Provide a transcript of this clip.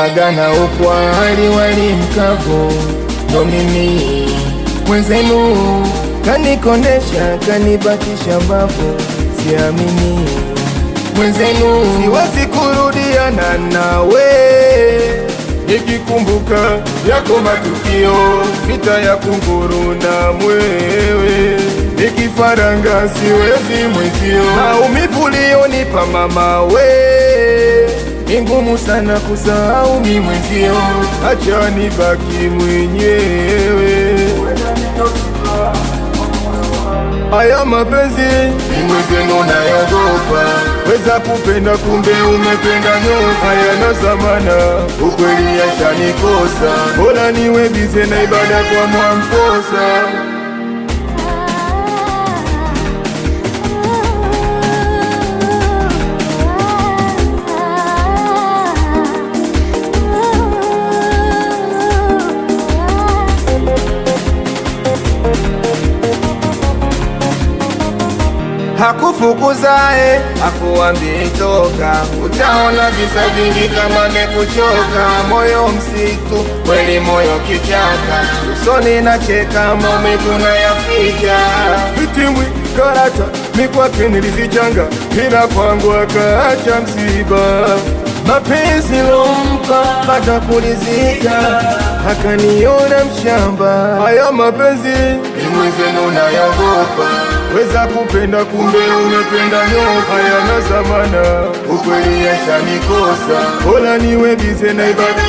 Agana ukwa hali wali mkavu, ndo mimi mwenzenu, kanikonesha kanibakisha mbavu, siamini mwenzenu, siwezi kurudiana nawe, nikikumbuka yako matukio, vita ya kunguru na mwewe, nikifaranga siwezi mwezio, maumivu ulionipa mama we, ni ngumu sana kusahau mi mwezio, acha nibaki mwenyewe. Haya mapenzi ni mwezenu nayogopa, weza kupenda kumbe umependa nyoka, hayana zamana, ukweli yashanikosa, bora niwe bize na ibada kwa Mwamposa. Hakufukuzae, hakuambii toka, utaona visa vingi kama mekuchoka, moyo msitu, kweli moyo kichaka, usoni nacheka, maumivu nayaficha, vitimwi karata, mikwake nilizichanga, ila kwangu akaacha msiba, mapenzi lompa, baada kulizika, akaniona mshamba. Haya mapenzi ni mwezenu nayogopa, weza kupenda kumbe umependa nyoka, hayana zamana, ukweli yashanikosa, bora niwe bize na ibada